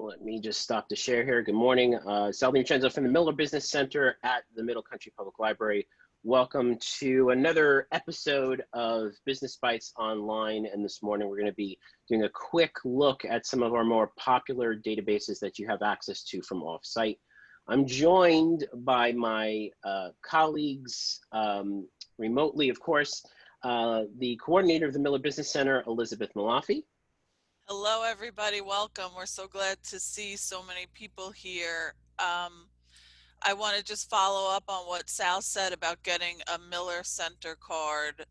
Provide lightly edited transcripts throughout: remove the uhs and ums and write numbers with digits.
Let me just stop the share here. Good morning. Salvador Vincenzo from the Miller Business Center at the Middle Country Public Library. Welcome to another episode of Business Bites Online. And this morning we're going to be doing a quick look at some of our more popular databases that you have access to from offsite. I'm joined by my colleagues remotely, of course, the coordinator of the Miller Business Center, Elizabeth Malafi. Hello, everybody. Welcome. We're so glad to see so many people here. I want to just follow up on what Sal said about getting a Miller Center card.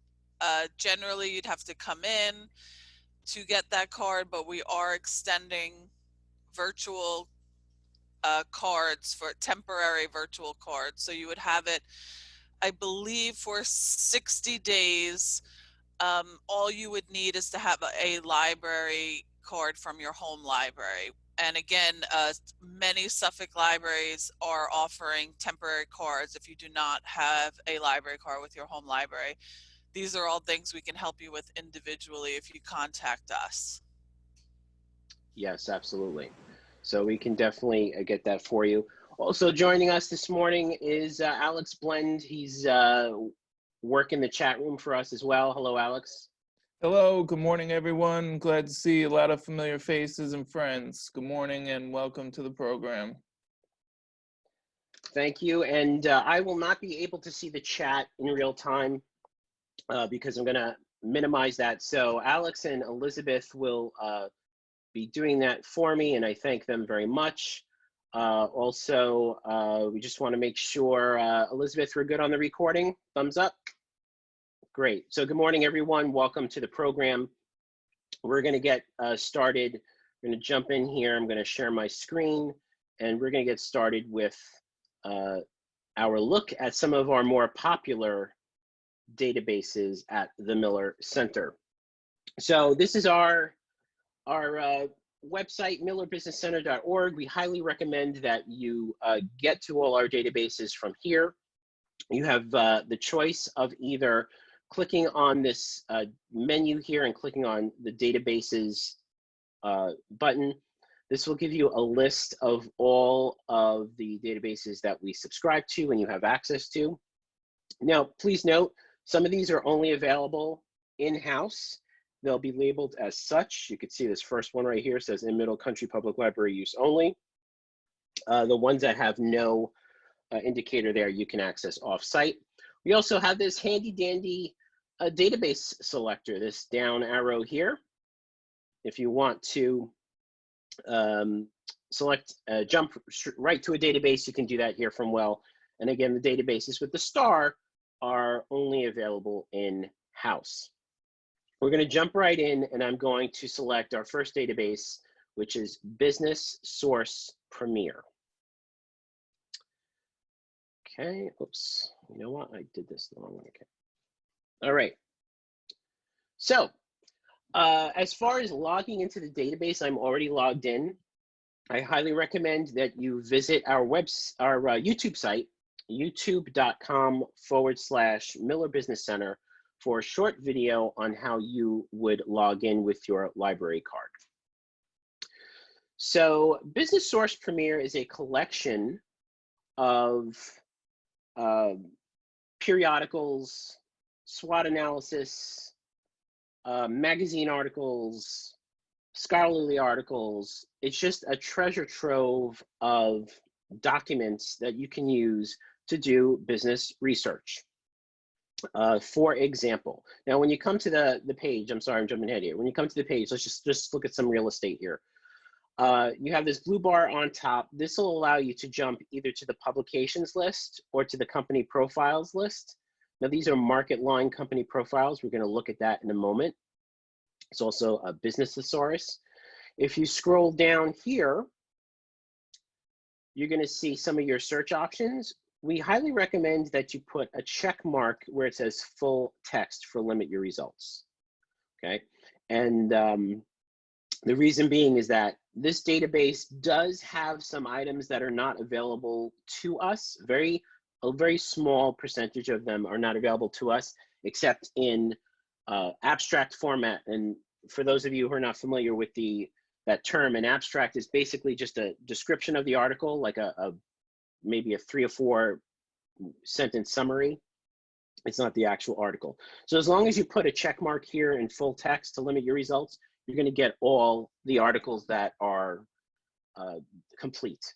Generally, you'd have to come in to get that card, but we are extending virtual cards for temporary virtual cards. So you would have it, I believe, for 60 days. All you would need is to have a library card from your home library. And again, many Suffolk libraries are offering temporary cards if you do not have a library card with your home library. These are all things we can help you with individually if you contact us. Yes, absolutely. So we can definitely get that for you. Also joining us this morning is Alex Blend. He's working the chat room for us as well. Hello, Alex. Hello, good morning, everyone. Glad to see a lot of familiar faces and friends. Good morning and welcome to the program. Thank you. And I will not be able to see the chat in real time because I'm going to minimize that. So Alex and Elizabeth will be doing that for me, and I thank them very much. Also, we just want to make sure, Elizabeth, we're good on the recording. Thumbs up. Great. So good morning, everyone. Welcome to the program. We're going to get started. We're going to jump in here. I'm going to share my screen, and we're going to get started with our look at some of our more popular databases at the Miller Center. So this is our website, millerbusinesscenter.org. We highly recommend that you get to all our databases from here. You have the choice of either clicking on this menu here and clicking on the databases button. This will give you a list of all of the databases that we subscribe to and you have access to. Now, please note, some of these are only available in-house. They'll be labeled as such. You can see this first one right here says in Middle Country Public Library use only. The ones that have no indicator there, you can access off-site. We also have this handy dandy database selector, this down arrow here. If you want to select, jump right to a database, you can do that here from Well. And again, the databases with the star are only available in-house. We're going to jump right in, and I'm going to select our first database, which is Business Source Premier. Okay, oops, you know what? I did this the wrong way. Okay. All right. So as far as logging into the database, I'm already logged in. I highly recommend that you visit our YouTube site, youtube.com/Miller Business Center, for a short video on how you would log in with your library card. So Business Source Premier is a collection of periodicals, SWOT analysis, magazine articles, scholarly articles. It's just a treasure trove of documents that you can use to do business research. For example, now when you come to the page, I'm sorry, I'm jumping ahead here. When you come to the page, let's just look at some real estate here. You have this blue bar on top. This will allow you to jump either to the publications list or to the company profiles list. Now these are market line company profiles. We're going to look at that in a moment. It's also a business thesaurus. If you scroll down here, you're going to see some of your search options. We highly recommend that you put a check mark where it says full text for limit your results. Okay, and the reason being is that this database does have some items that are not available to us. A very small percentage of them are not available to us, except in abstract format. And for those of you who are not familiar with the that term. An abstract is basically just a description of the article, like maybe a 3 or 4 sentence summary. It's not the actual article. So as long as you put a check mark here in full text to limit your results, you're going to get all the articles that are complete.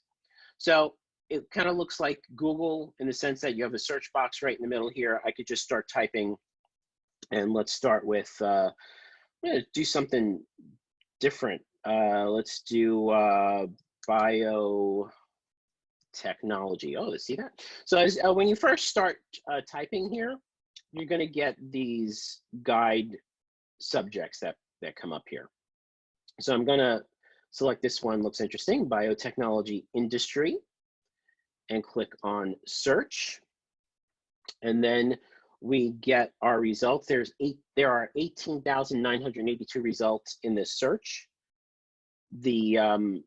So it kind of looks like Google in the sense that you have a search box right in the middle here. I could just start typing, and let's start with, I'm going to do something different. Let's do biotechnology. Oh, see that? So as, when you first start typing here, you're going to get these guide subjects that come up here. So I'm going to select this one, looks interesting, biotechnology industry, and click on search. And then we get our results. There are 18,982 results in this search. The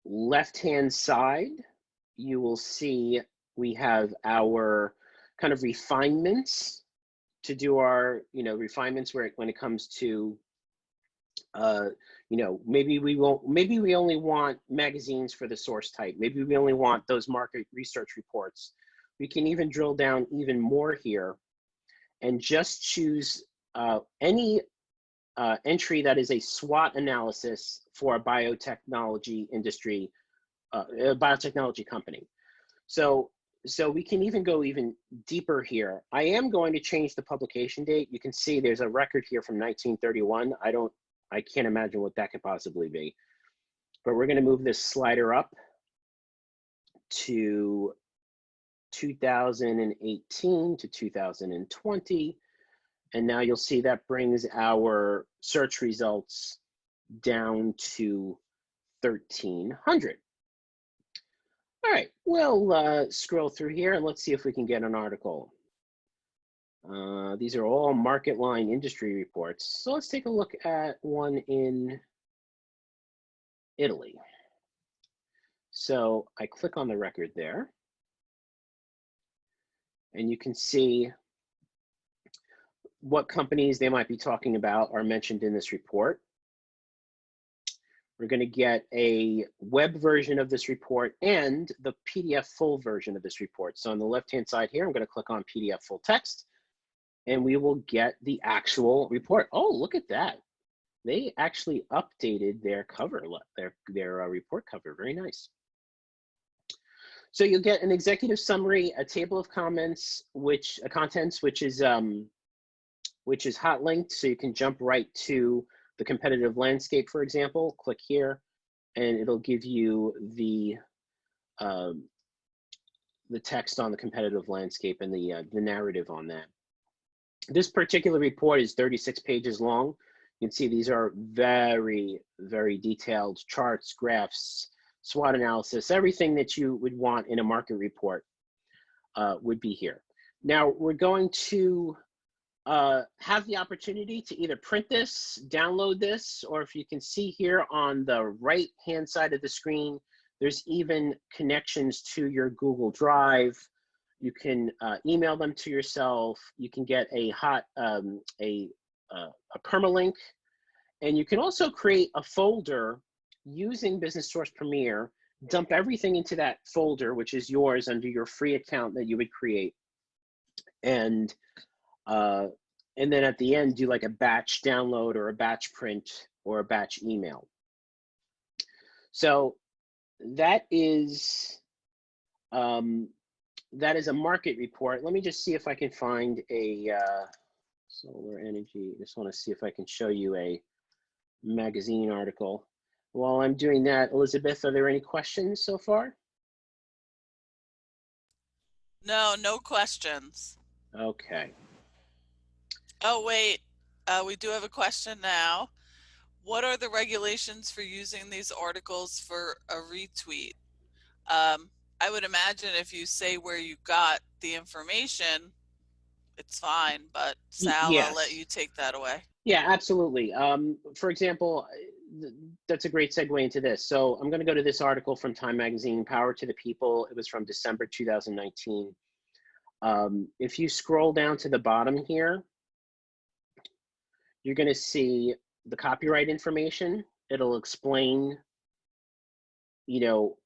left-hand side, you will see we have our kind of refinements to do our, refinements when it comes to, maybe we only want magazines for the source type. Maybe we only want those market research reports. We can even drill down even more here and just choose any entry that is a SWOT analysis for a biotechnology industry, a biotechnology company. So we can even go even deeper here. I am going to change the publication date. You can see there's a record here from 1931. I can't imagine what that could possibly be. But we're going to move this slider up to 2018 to 2020. And now you'll see that brings our search results down to 1,300. All right, we'll scroll through here and let's see if we can get an article. These are all market line industry reports. So let's take a look at one in Italy. So I click on the record there, and you can see what companies they might be talking about are mentioned in this report. We're going to get a web version of this report and the PDF full version of this report. So on the left-hand side here, I'm going to click on PDF full text, and we will get the actual report. Oh, look at that. They actually updated their cover, their report cover. Very nice. So you'll get an executive summary, a table of contents, which is hot linked, so you can jump right to the competitive landscape, for example. Click here, and it'll give you the text on the competitive landscape and the narrative on that. This particular report is 36 pages long. You can see these are very, very detailed charts, graphs, SWOT analysis, everything that you would want in a market report would be here. Now we're going to have the opportunity to either print this, download this, or if you can see here on the right-hand side of the screen, there's even connections to your Google Drive. You can email them to yourself. You can get a permalink, and you can also create a folder using Business Source Premier. Dump everything into that folder, which is yours under your free account that you would create, and then at the end do like a batch download or a batch print or a batch email. So that is a market report. Let me just see if I can find a solar energy. Just want to see if I can show you a magazine article. While I'm doing that, Elizabeth, are there any questions so far? No, no questions. Okay. Oh, wait, we do have a question now. What are the regulations for using these articles for a retweet? I would imagine if you say where you got the information, it's fine, but Sal, Yes. I'll let you take that away. Yeah, absolutely. For example, that's a great segue into this. So I'm going to go to this article from Time Magazine, Power to the People. It was from December 2019. If you scroll down to the bottom here, you're going to see the copyright information. It'll explain, you know,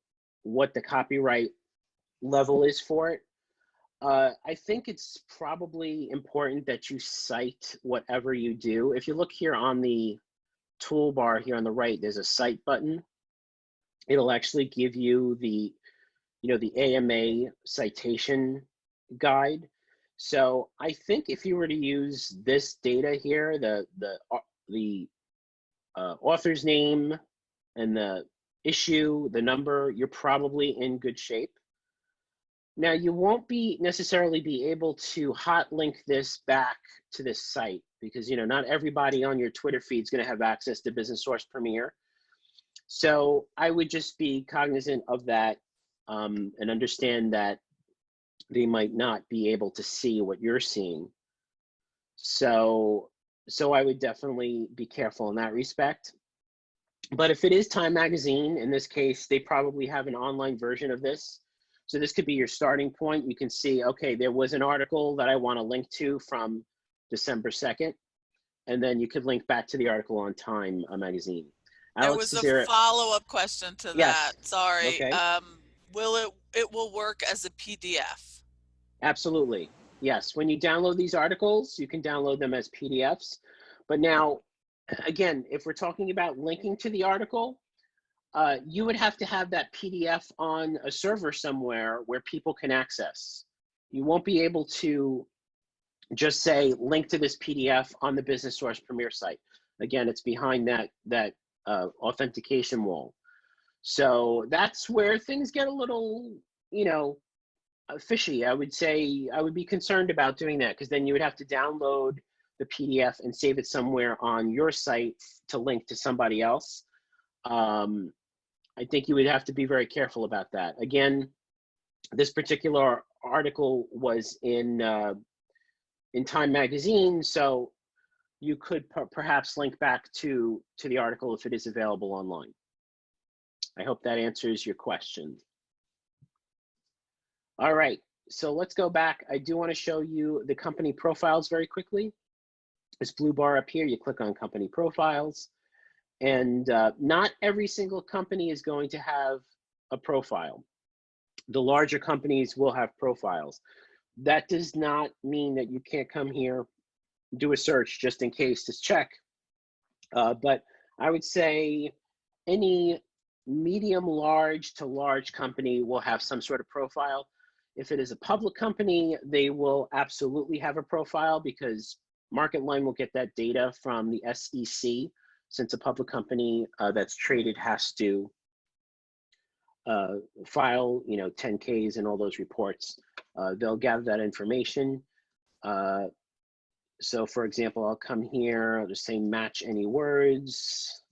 what the copyright level is for it. I think it's probably important that you cite whatever you do. If you look here on the toolbar here on the right, there's a cite button. It'll actually give you the, you know, the AMA citation guide. So I think if you were to use this data here, the author's name and the issue, the number, you're probably in good shape. Now, you won't necessarily be able to hot link this back to this site because, you know, not everybody on your Twitter feed is going to have access to Business Source Premier. So I would just be cognizant of that and understand that they might not be able to see what you're seeing. So I would definitely be careful in that respect. But if it is Time Magazine, in this case, they probably have an online version of this. So this could be your starting point. You can see, okay, there was an article that I want to link to from December 2nd, and then you could link back to the article on Time Magazine. There Alex, was a follow-up question to that. Yes. Sorry. Okay. It will work as a PDF? Absolutely. Yes. When you download these articles, you can download them as PDFs. But now, again, if we're talking about linking to the article, you would have to have that PDF on a server somewhere where people can access. You won't be able to just say link to this PDF on the Business Source Premier site. Again, it's behind that authentication wall. So that's where things get a little, you know, fishy. I would say I would be concerned about doing that because then you would have to download the PDF and save it somewhere on your site to link to somebody else. I think you would have to be very careful about that. Again, this particular article was in Time Magazine, so you could perhaps link back to the article if it is available online. I hope that answers your question. All right, so let's go back. I do want to show you the company profiles very quickly. This blue bar up here, you click on company profiles. And not every single company is going to have a profile. The larger companies will have profiles. That does not mean that you can't come here, do a search just in case to check. But I would say any medium, large to large company will have some sort of profile. If it is a public company, they will absolutely have a profile because MarketLine will get that data from the SEC. Since a public company that's traded has to file, you know, 10Ks and all those reports, they'll gather that information. So for example, I'll come here, I'll just say match any words.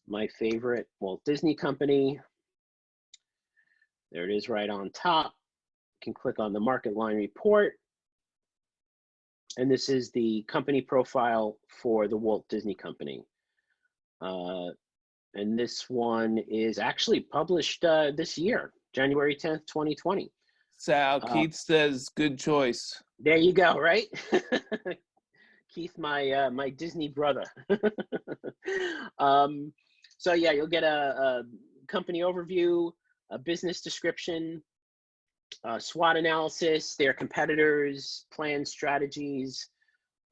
My favorite Walt Disney Company. There it is right on top. You can click on the MarketLine report. And this is the company profile for the Walt Disney Company. And this one is actually published this year, January 10th, 2020. Sal, Keith says, good choice. There you go, right? Keith, my Disney brother. So yeah, you'll get a company overview, a business description, SWOT analysis, their competitors, plans, strategies.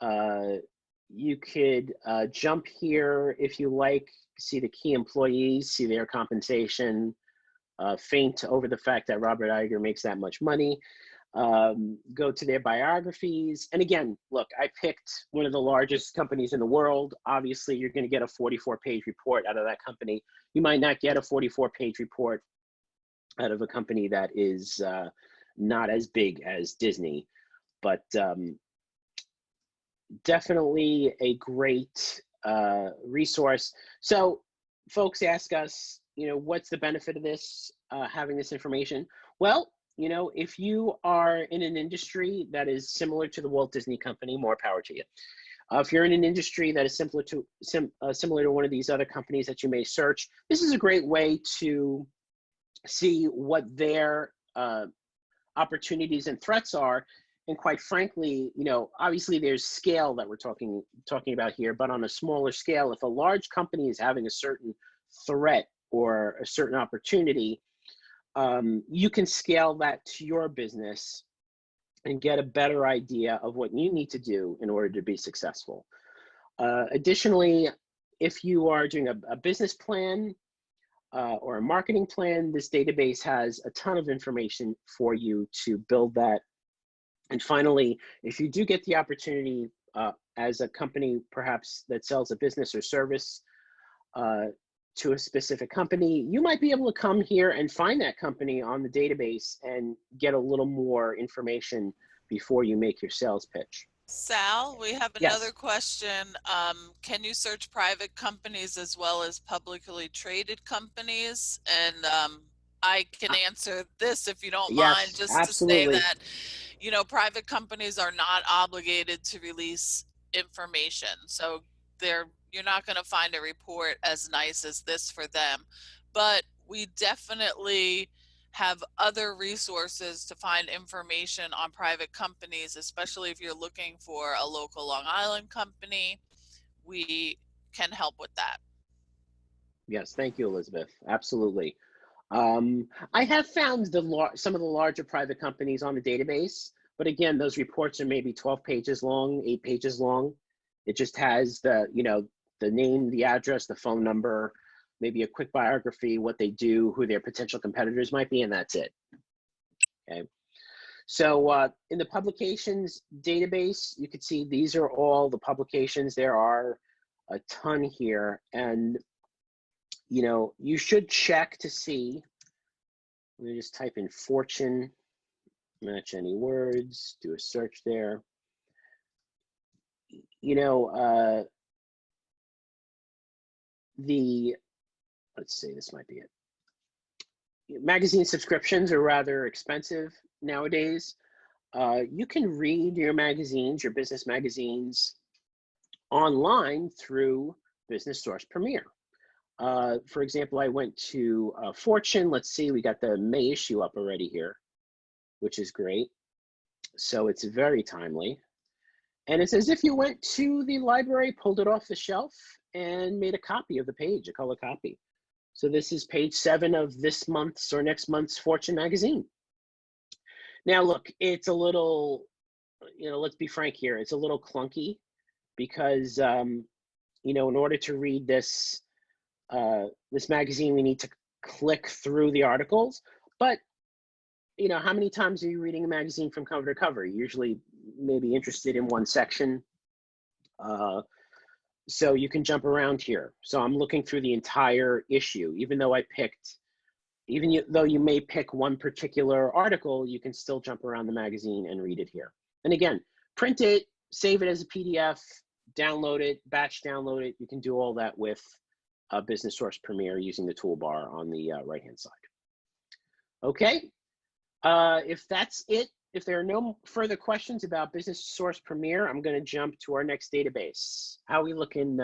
You could jump here if you like, see the key employees, see their compensation, faint over the fact that Robert Iger makes that much money, go to their biographies. And again, look, I picked one of the largest companies in the world. Obviously, you're going to get a 44-page report out of that company. You might not get a 44-page report out of a company that is not as big as Disney, but definitely a great resource. So folks ask us, you know, what's the benefit of this, having this information? Well, you know, if you are in an industry that is similar to the Walt Disney Company, more power to you. If you're in an industry that is similar to one of these other companies that you may search, this is a great way to see what their opportunities and threats are, And quite frankly, you know, obviously there's scale that we're talking about here, but on a smaller scale, if a large company is having a certain threat or a certain opportunity, you can scale that to your business and get a better idea of what you need to do in order to be successful. Additionally, if you are doing a business plan or a marketing plan, this database has a ton of information for you to build that. And finally, if you do get the opportunity as a company, perhaps that sells a business or service to a specific company, you might be able to come here and find that company on the database and get a little more information before you make your sales pitch. Sal, we have another Yes. question. Can you search private companies as well as publicly traded companies? And I can answer this if you don't mind, Yes, just to say absolutely. that, you know, private companies are not obligated to release information. So you're not going to find a report as nice as this for them. But we definitely have other resources to find information on private companies, especially if you're looking for a local Long Island company. We can help with that. Yes, thank you, Elizabeth. Absolutely. I have found some of the larger private companies on the database, but again, those reports are maybe 12 pages long, 8 pages long. It just has the, you know, the name, the address, the phone number, maybe a quick biography, what they do, who their potential competitors might be, and that's it. Okay. So in the publications database, you can see these are all the publications. There are a ton here, and you know, you should check to see. Let me just type in fortune, match any words, do a search there. You know, let's see, this might be it. Magazine subscriptions are rather expensive nowadays. You can read your magazines, your business magazines, online through Business Source Premier. For example, I went to Fortune. Let's see, we got the May issue up already here, which is great. So it's very timely. And it's as if you went to the library, pulled it off the shelf, and made a copy of the page, a color copy. So this is page 7 of this month's or next month's Fortune magazine. Now, look, it's a little, you know, let's be frank here, it's a little clunky because, you know, in order to read this, this magazine, we need to click through the articles. But, you know, how many times are you reading a magazine from cover to cover? You're usually maybe interested in one section. So you can jump around here. So I'm looking through the entire issue, even though though you may pick one particular article, you can still jump around the magazine and read it here. And again, print it, save it as a PDF, download it, batch download it. You can do all that with Business Source Premier using the toolbar on the right-hand side. Okay, if that's it, if there are no further questions about Business Source Premier, I'm going to jump to our next database. How are we looking,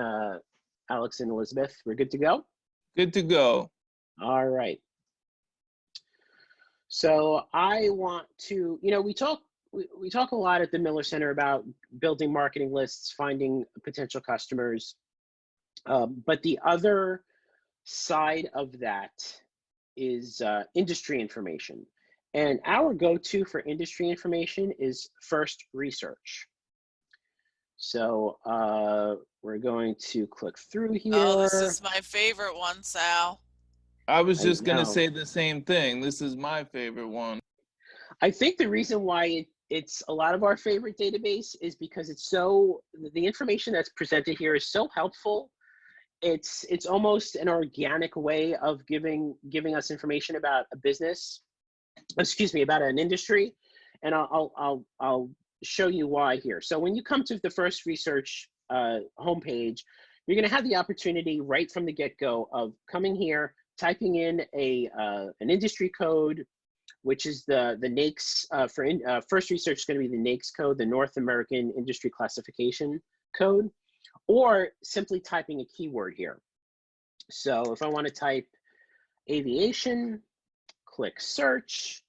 Alex and Elizabeth? We're good to go? Good to go. All right. So I want to, you know, we talk a lot at the Miller Center about building marketing lists, finding potential customers. But the other side of that is industry information. And our go-to for industry information is First Research. So we're going to click through here. Oh, this is my favorite one, Sal. I was just going to know. say the same thing. This is my favorite one. I think the reason why it's a lot of our favorite database is because it's so, the information that's presented here is so helpful. It's almost an organic way of giving us information about a business, excuse me, about an industry. And I'll show you why here. So when you come to the First Research homepage, you're going to have the opportunity right from the get-go of coming here, typing in an industry code, which is the NAICS for First Research is going to be the NAICS code, the North American Industry Classification Code, or simply typing a keyword here. So if I want to type aviation, click search,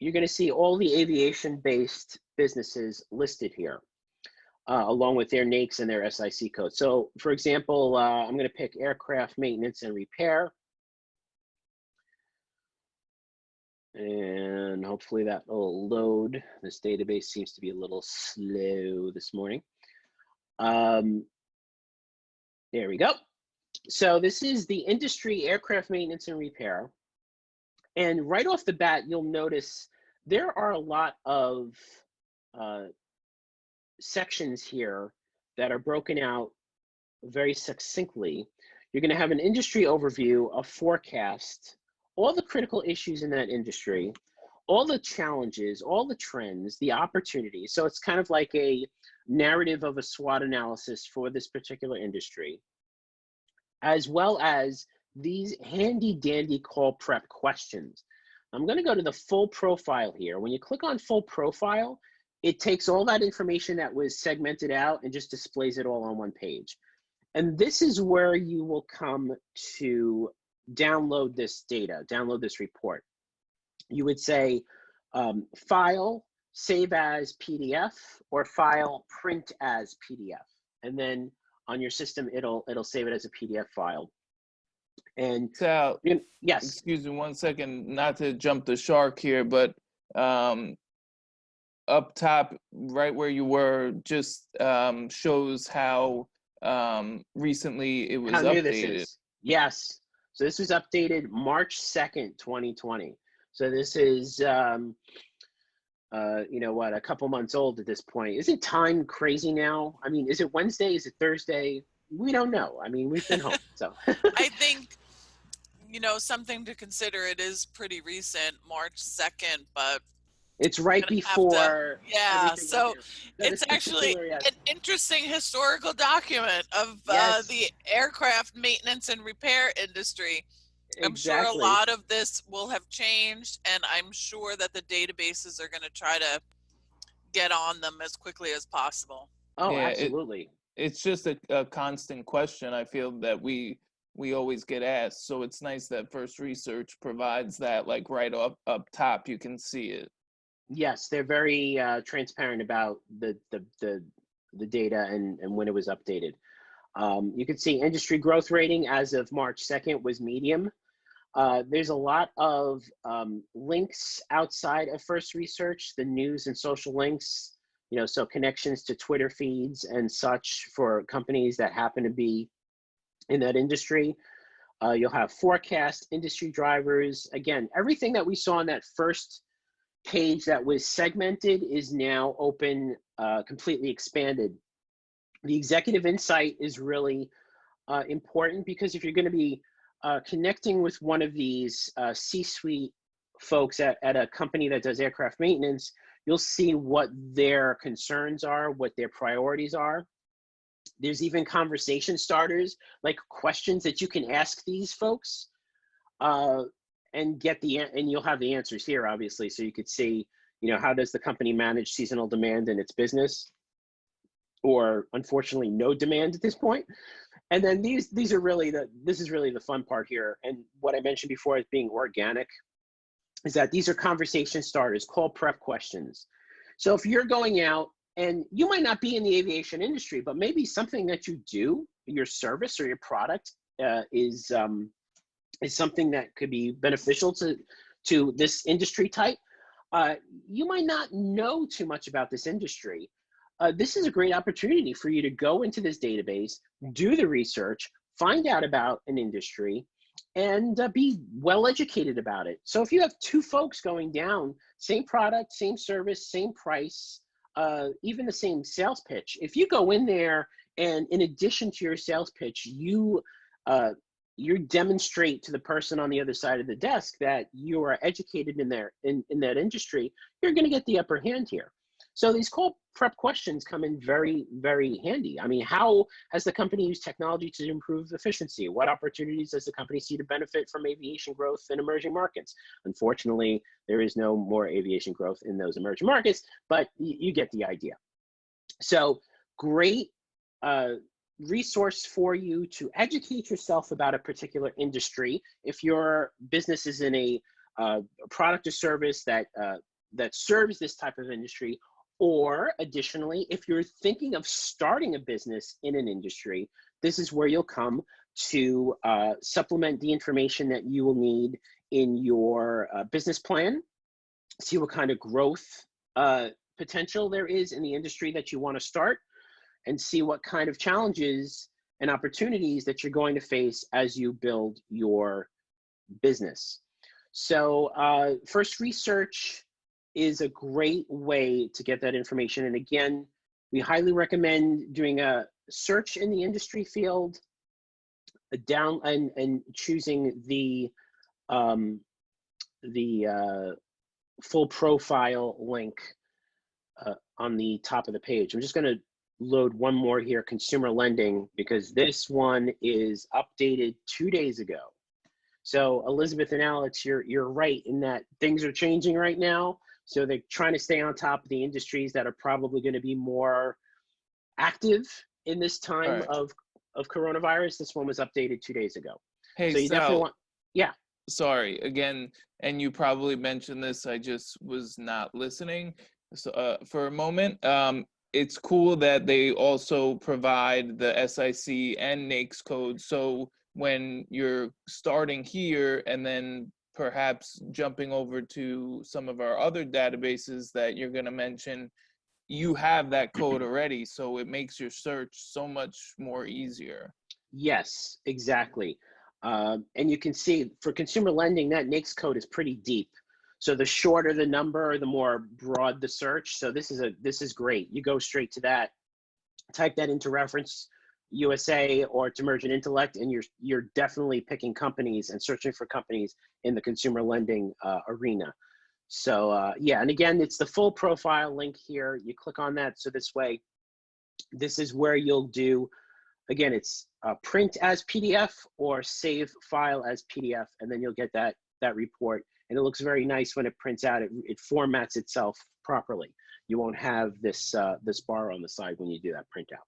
you're going to see all the aviation-based businesses listed here, along with their NAICS and their SIC code. So, for example, I'm going to pick aircraft maintenance and repair. And hopefully that will load. This database seems to be a little slow this morning. There we go. So this is the industry aircraft maintenance and repair. And right off the bat, you'll notice there are a lot of sections here that are broken out very succinctly. You're going to have an industry overview, a forecast, all the critical issues in that industry, all the challenges, all the trends, the opportunities. So it's kind of like a narrative of a SWOT analysis for this particular industry, as well as these handy dandy call prep questions. I'm going to go to the full profile here. When you click on full profile, it takes all that information that was segmented out and just displays it all on one page. And this is where you will come to download this data, download this report. You would say file, save as PDF, or file, print as PDF. And then on your system, it'll save it as a PDF file. And Sal, yes. Excuse me 1 second, not to jump the shark here, but up top, right where you were, just shows how recently it was how new updated. This is. Yes. So this was updated March 2nd, 2020. So this is, you know what, a couple months old at this point. Isn't time crazy now? I mean, is it Wednesday? Is it Thursday? We don't know. I mean, we've been home, so. I think, you know, something to consider. It is pretty recent, March 2nd, but it's right before. Yeah, so it's actually yes. an interesting historical document of Yes. the aircraft maintenance and repair industry. I'm Exactly. sure a lot of this will have changed, and I'm sure that the databases are going to try to get on them as quickly as possible. Oh, Yeah, absolutely. It's just a constant question I feel that we always get asked. So it's nice that First Research provides that, like right up top, you can see it. Yes, they're very transparent about the data and when it was updated. You can see industry growth rating as of March 2nd was medium. There's a lot of links outside of First Research, the news and social links, you know, so connections to Twitter feeds and such for companies that happen to be in that industry. You'll have forecast, industry drivers. Again, everything that we saw on that first page that was segmented is now open, completely expanded. The executive insight is really important, because if you're going to be connecting with one of these C-suite folks at a company that does aircraft maintenance, you'll see what their concerns are, what their priorities are. There's even conversation starters, like questions that you can ask these folks and get and you'll have the answers here, obviously. So you could see, you know, how does the company manage seasonal demand in its business, or unfortunately no demand at this point. And then these are really this is really the fun part here. And what I mentioned before as being organic is that these are conversation starters, call prep questions. So if you're going out, and you might not be in the aviation industry, but maybe something that you do, your service or your product is something that could be beneficial to this industry type. You might not know too much about this industry. This is a great opportunity for you to go into this database, do the research, find out about an industry, and be well educated about it. So if you have two folks going down, same product, same service, same price, even the same sales pitch, if you go in there and in addition to your sales pitch, you demonstrate to the person on the other side of the desk that you are educated in that industry, you're going to get the upper hand here. So these call prep questions come in very, very handy. I mean, how has the company used technology to improve efficiency? What opportunities does the company see to benefit from aviation growth in emerging markets? Unfortunately, there is no more aviation growth in those emerging markets, but you get the idea. So great resource for you to educate yourself about a particular industry. If your business is in a product or service that that serves this type of industry. Or additionally, if you're thinking of starting a business in an industry, this is where you'll come to supplement the information that you will need in your business plan, see what kind of growth potential there is in the industry that you want to start, and see what kind of challenges and opportunities that you're going to face as you build your business. So first research is a great way to get that information. And again, we highly recommend doing a search in the industry field, and choosing the full profile link on the top of the page. I'm just going to load one more here, consumer lending, because this one is updated 2 days ago. So Elizabeth and Alex, you're right in that things are changing right now. So they're trying to stay on top of the industries that are probably going to be more active in this time of coronavirus. This one was updated 2 days ago. Hey, so you definitely want, yeah. Sorry, again, and you probably mentioned this, I just was not listening for a moment. It's cool that they also provide the SIC and NAICS code. So when you're starting here and then perhaps jumping over to some of our other databases that you're going to mention, you have that code already. So it makes your search so much more easier. Yes, exactly. And you can see for consumer lending, that NAICS code is pretty deep. So the shorter the number, the more broad the search. So this is great. You go straight to that, type that into Reference USA or to Mergent Intellect, and you're definitely picking companies and searching for companies in the consumer lending arena. So yeah, and again, it's the full profile link here. You click on that. So this way, this is where you'll do, again, it's print as PDF or save file as PDF, and then you'll get that report. And it looks very nice when it prints out. It formats itself properly. You won't have this this bar on the side when you do that printout.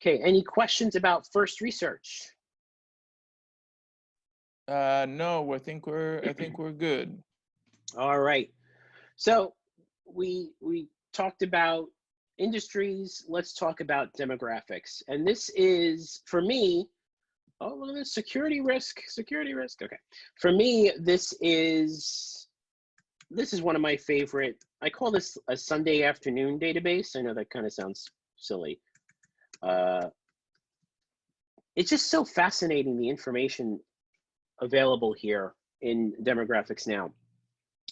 Okay, any questions about first research? No, I think we're good. All right. So we talked about industries. Let's talk about demographics. And this is, for me, oh, look at this, security risk. Okay. For me, this is one of my favorite. I call this a Sunday afternoon database. I know that kind of sounds silly. It's just so fascinating, the information available here in Demographics Now.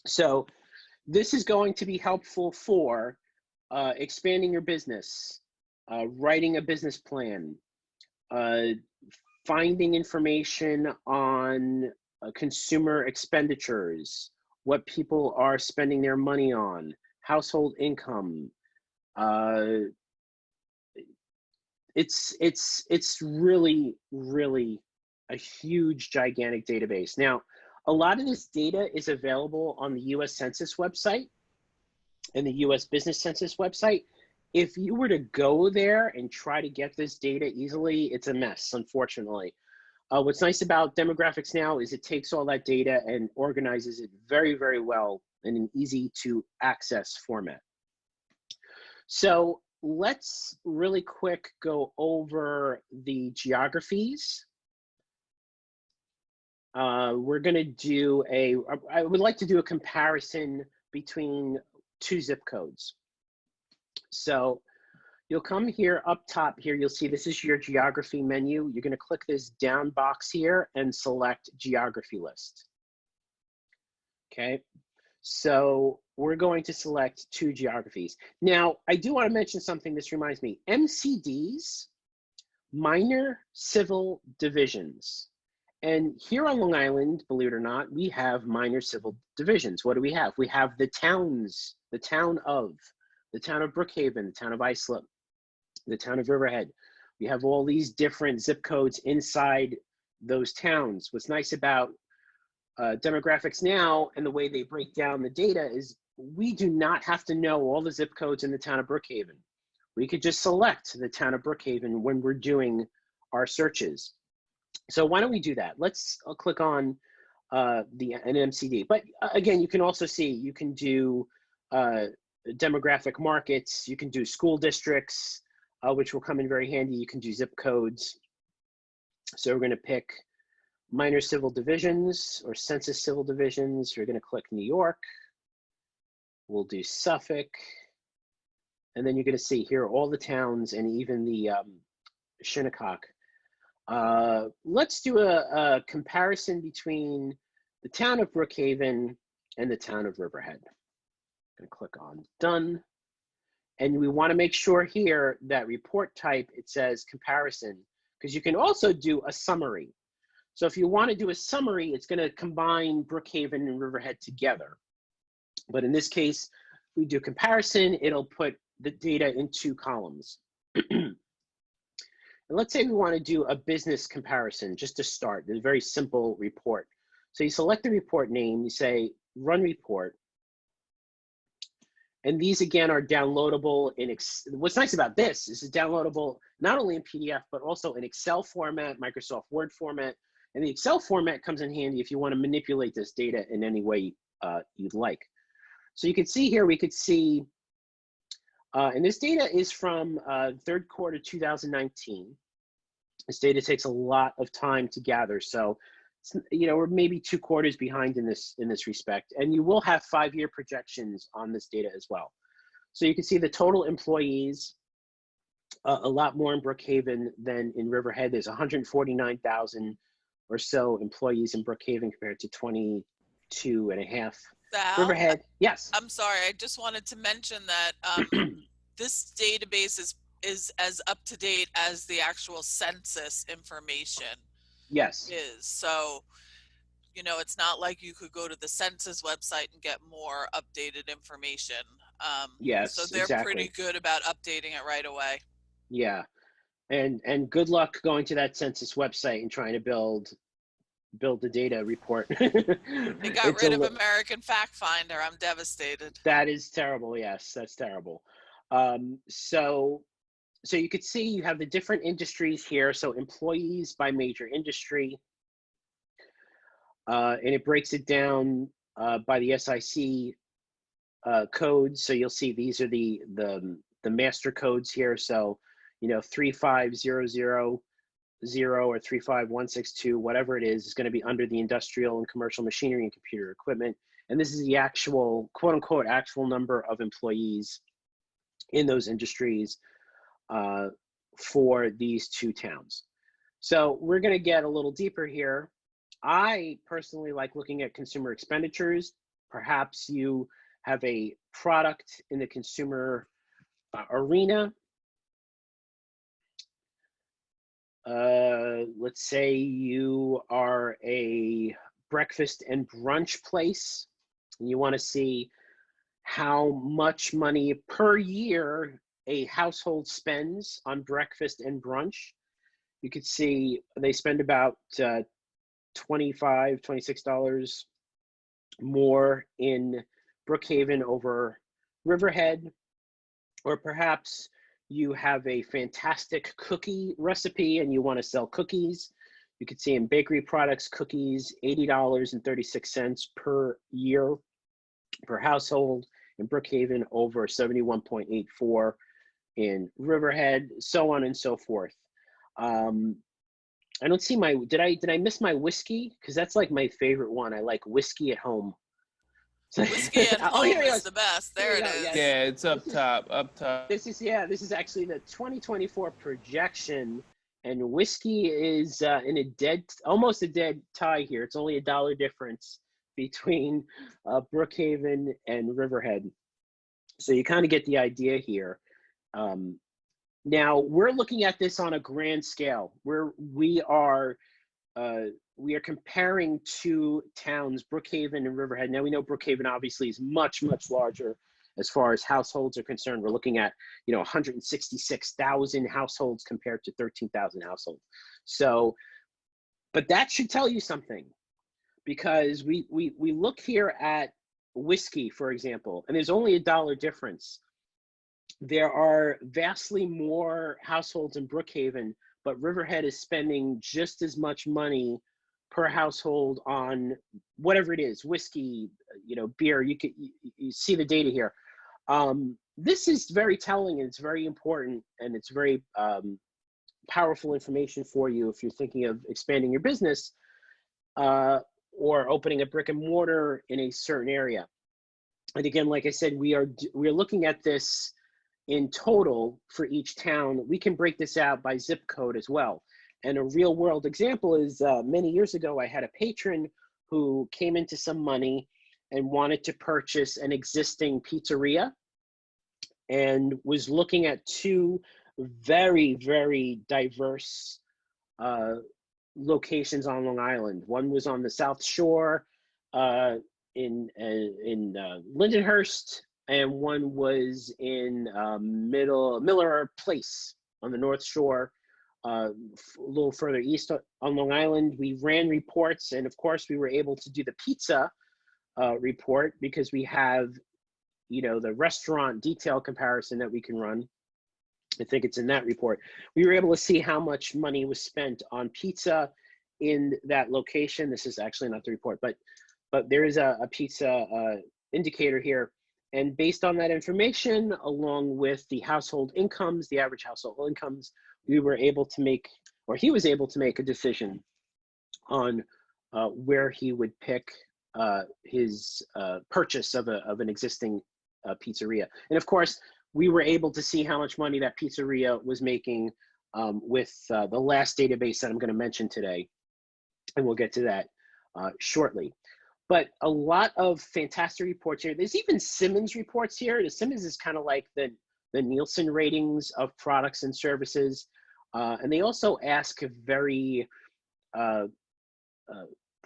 So this is going to be helpful for expanding your business, writing a business plan, finding information on consumer expenditures, what people are spending their money on, household income. It's really, really a huge, gigantic database. Now, a lot of this data is available on the US Census website and the US Business Census website. If you were to go there and try to get this data easily, it's a mess, unfortunately. What's nice about Demographics Now is it takes all that data and organizes it very, very well in an easy to access format. So let's really quick go over the geographies. We're gonna do I would like to do a comparison between two zip codes. So you'll come here up top here, you'll see this is your geography menu. You're gonna click this down box here and select geography list. Okay, so we're going to select two geographies. Now, I do wanna mention something, this reminds me, MCDs, minor civil divisions. And here on Long Island, believe it or not, we have minor civil divisions. What do we have? We have the towns, the town of Brookhaven, the town of Islip, the town of Riverhead. We have all these different zip codes inside those towns. What's nice about Demographics Now and the way they break down the data is we do not have to know all the zip codes in the town of Brookhaven. We could just select the town of Brookhaven when we're doing our searches. So why don't we do that? Let's click on an MCD. But again, you can also see, you can do demographic markets, you can do school districts, which will come in very handy. You can do zip codes. So we're going to pick minor civil divisions or census civil divisions. We're going to click New York. We'll do Suffolk. And then you're going to see here all the towns and even the Shinnecock. Let's do a comparison between the town of Brookhaven and the town of Riverhead. I'm going to click on Done. And we want to make sure here that report type, it says comparison, because you can also do a summary. So if you want to do a summary, it's going to combine Brookhaven and Riverhead together. But in this case, we do comparison, it'll put the data in 2 columns. And let's say we want to do a business comparison just to start. It's a very simple report. So you select the report name, you say run report. And these again are downloadable in what's nice about this is it's downloadable not only in PDF, but also in Excel format, Microsoft Word format. And the Excel format comes in handy if you want to manipulate this data in any way you'd like. So you can see here, we could see, and this data is from third quarter 2019. This data takes a lot of time to gather. So, you know, we're maybe 2 quarters behind in this respect. And you will have 5-year projections on this data as well. So you can see the total employees, a lot more in Brookhaven than in Riverhead. There's 149,000 or so employees in Brookhaven compared to 22 and a half. Sal, Riverhead, yes. I'm sorry, I just wanted to mention that this database is as up to date as the actual census information. Yes. Is. So, you know, it's not like you could go to the census website and get more updated information. Yes, so they're exactly. pretty good about updating it right away. Yeah, and good luck going to that census website and trying to build the data report. They got rid of American Fact Finder. I'm devastated. That is terrible. Yes, that's terrible. So you could see you have the different industries here. So employees by major industry, and it breaks it down by the SIC codes. So you'll see these are the master codes here. So, you know, 35000 or 35162, whatever it is going to be under the industrial and commercial machinery and computer equipment. And this is the actual, quote unquote, actual number of employees in those industries for these 2 towns. So we're going to get a little deeper here. I personally like looking at consumer expenditures. Perhaps you have a product in the consumer arena. Let's say you are a breakfast and brunch place, and you want to see how much money per year a household spends on breakfast and brunch. You could see they spend about $25, $26 more in Brookhaven over Riverhead. Or perhaps you have a fantastic cookie recipe and you want to sell cookies. You could see in bakery products, cookies, $80.36 per year per household in Brookhaven over 71.84 in Riverhead, so on and so forth. I don't see my, did I miss my whiskey? Because that's like my favorite one. I like whiskey at home. Whiskey at home is the best. There it is. Yeah, it's up top. This is actually the 2024 projection, and whiskey is in almost a dead tie here. It's only $1 difference between Brookhaven and Riverhead. So you kind of get the idea here. Now we're looking at this on a grand scale where we are comparing 2 towns, Brookhaven and Riverhead. Now we know Brookhaven obviously is much, much larger as far as households are concerned. We're looking at, you know, 166,000 households compared to 13,000 households. So, but that should tell you something, because we look here at whiskey, for example, and there's only $1 difference. There are vastly more households in Brookhaven, but Riverhead is spending just as much money per household on whatever it is, whiskey, beer. You see the data here. This is very telling, and it's very important, and it's very powerful information for you if you're thinking of expanding your business or opening a brick and mortar in a certain area. And again, like I said, we're looking at this in total for each town. We can break this out by zip code as well. And a real world example is many years ago, I had a patron who came into some money and wanted to purchase an existing pizzeria and was looking at two very, very diverse locations on Long Island. One was on the South Shore in Lindenhurst, and one was in Miller Place on the North Shore, a little further east on Long Island. We ran reports, and of course we were able to do the pizza report because we have, the restaurant detail comparison that we can run. I think it's in that report. We were able to see how much money was spent on pizza in that location. This is actually not the report, but there is a pizza indicator here. And based on that information, along with the household incomes, the average household incomes, we were able to make, or he was able to make a decision on where he would pick his purchase of an existing pizzeria. And of course, we were able to see how much money that pizzeria was making with the last database that I'm going to mention today. And we'll get to that shortly. But a lot of fantastic reports here. There's even Simmons reports here. The Simmons is kind of like the Nielsen ratings of products and services. And they also ask a very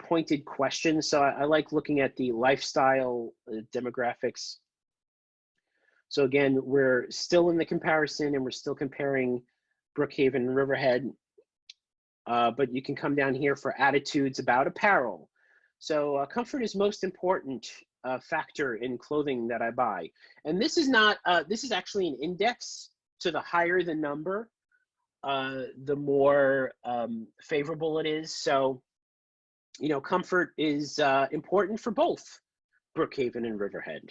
pointed questions. So I like looking at the lifestyle demographics. So again, we're still in the comparison and we're still comparing Brookhaven and Riverhead. But you can come down here for attitudes about apparel. So comfort is most important factor in clothing that I buy. And this is not, this is actually an index. So the higher the number, the more favorable it is. So, comfort is important for both Brookhaven and Riverhead.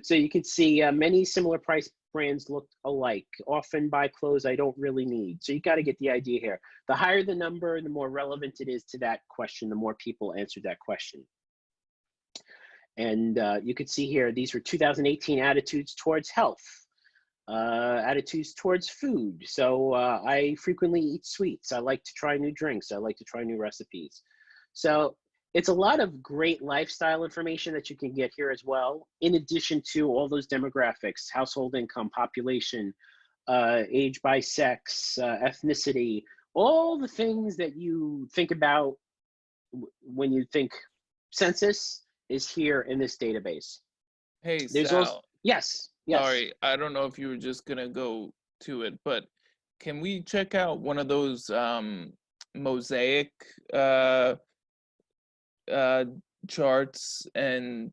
So you can see many similar price brands look alike, often buy clothes I don't really need. So you got to get the idea here. The higher the number, the more relevant it is to that question, the more people answered that question. And you could see here, these were 2018 attitudes towards health, attitudes towards food. So I frequently eat sweets. I like to try new drinks. I like to try new recipes. So it's a lot of great lifestyle information that you can get here as well, in addition to all those demographics, household income, population, age by sex, ethnicity, all the things that you think about when you think census is here in this database. Hey, There's Sal. also, yes. Sorry, I don't know if you were just going to go to it, but can we check out one of those mosaic charts and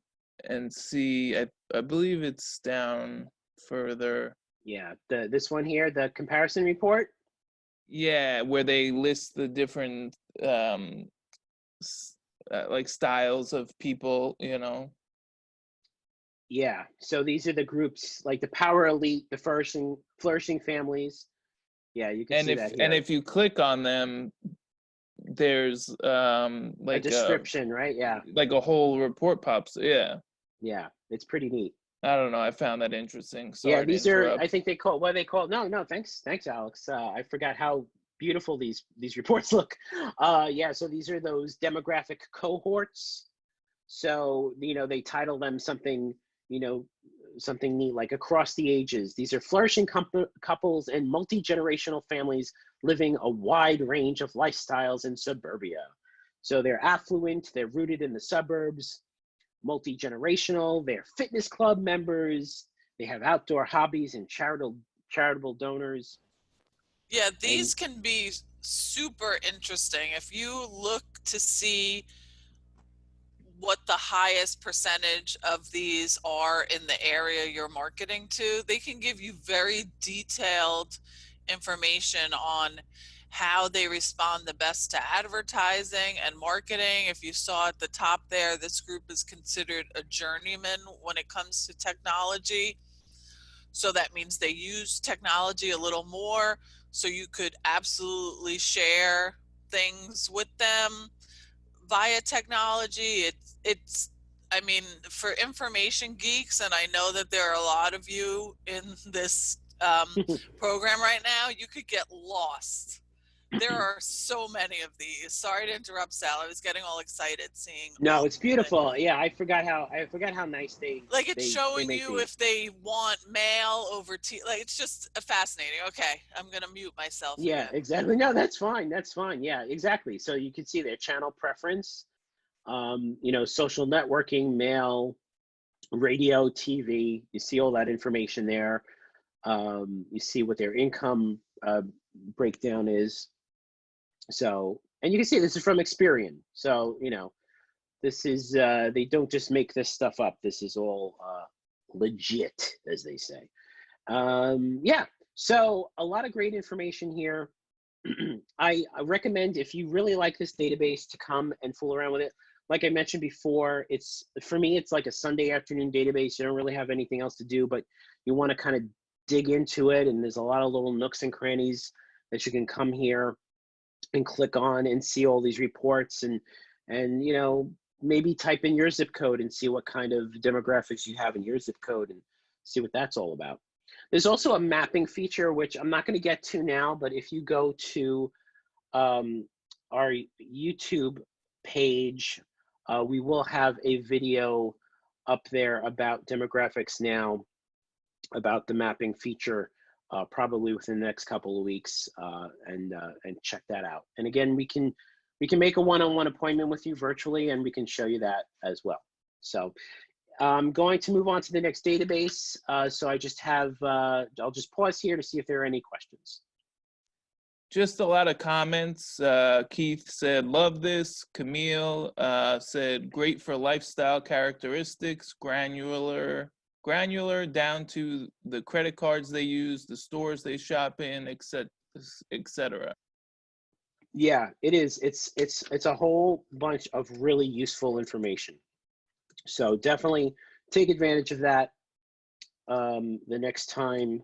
see? I believe it's down further. Yeah, this one here, the comparison report. Yeah, where they list the different like styles of people, Yeah, so these are the groups, like the power elite, the flourishing families. Yeah, you can see that here. And if you click on them, there's like a description, right? Yeah, like a whole report pops. Yeah, it's pretty neat. I don't know, I found that interesting. Sorry, yeah, these are, interrupt. I think they call, what they call, no, thanks Alex. I forgot how beautiful these reports look. Yeah, so these are those demographic cohorts. So they title them something, something neat, like across the ages. These are flourishing couples and multi-generational families living a wide range of lifestyles in suburbia. So they're affluent, they're rooted in the suburbs, multi-generational, they're fitness club members, they have outdoor hobbies and charitable donors. Yeah, these can be super interesting. If you look to see what the highest percentage of these are in the area you're marketing to, they can give you very detailed information on how they respond the best to advertising and marketing. If you saw at the top there, this group is considered a journeyman when it comes to technology. So that means they use technology a little more. So you could absolutely share things with them via technology. It's I mean, for information geeks, and I know that there are a lot of you in this program right now, you could get lost. There are so many of these. Sorry to interrupt, Sal. I was getting all excited seeing No, all it's beautiful. Yeah, I forgot how nice like it's they showing make you these. if they want mail over like it's just fascinating. Okay, I'm gonna mute myself Yeah, again. exactly. No, that's fine. That's fine. Yeah, exactly. So you can see their channel preference, you know, social networking, mail, radio, TV. You see all that information there. You see what their income breakdown is. So, and you can see this is from Experian. So, you know, this is, they don't just make this stuff up. This is all legit, as they say. Yeah, so a lot of great information here. I recommend, if you really like this database, to come and fool around with it. Like I mentioned before, it's, for me, it's like a Sunday afternoon database. You don't really have anything else to do, but you want to kind of dig into it. And there's a lot of little nooks and crannies that you can come here and click on and see all these reports, and you know, maybe type in your zip code and see what kind of demographics you have in your zip code and see what that's all about. There's also a mapping feature, which I'm not going to get to now, but if you go to our YouTube page, we will have a video up there about demographics now, about the mapping feature, probably within the next couple of weeks, and check that out. And again, we can make a one-on-one appointment with you virtually, and we can show you that as well. So I'm going to move on to the next database. So I just have, I'll just pause here to see if there are any questions. Just a lot of comments. Keith said, love this. Camille said, great for lifestyle characteristics, granular down to the credit cards they use, the stores they shop in, etc. Yeah, it is. It's a whole bunch of really useful information. So definitely take advantage of that the next time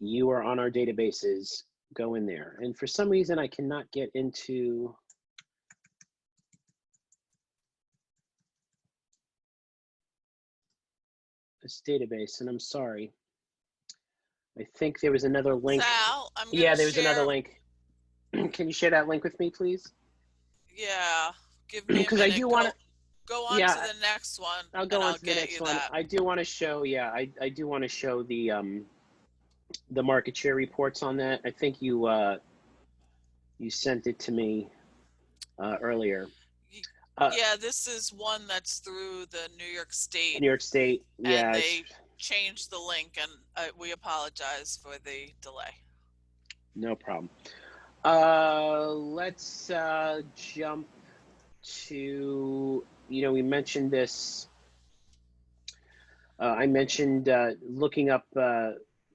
you are on our databases. Go in there. And for some reason, I cannot get into this database, and I'm sorry. I think there was another link. Sal, I'm gonna Yeah, there was share. another link. Can you share that link with me, please? Yeah, give me a Because I minute. do want to. Go on Yeah, to the next one, I'll and go on I'll to the get next you one. that. I do want to show. Yeah, I do want to show the market share reports on that. I think you you sent it to me earlier. Yeah, this is one that's through the New York State. New York State. Yeah. And they changed the link, and we apologize for the delay. No problem. Let's jump to, you know, we mentioned this. I mentioned looking up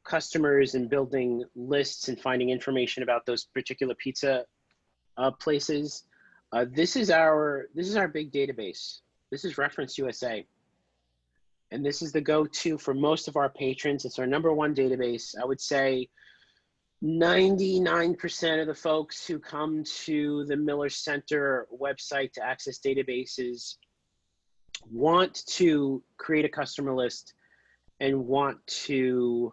customers and building lists and finding information about those particular pizza places. This is our big database. This is Reference USA. And this is the go-to for most of our patrons. It's our #1 database. I would say 99% of the folks who come to the Miller Center website to access databases want to create a customer list and want to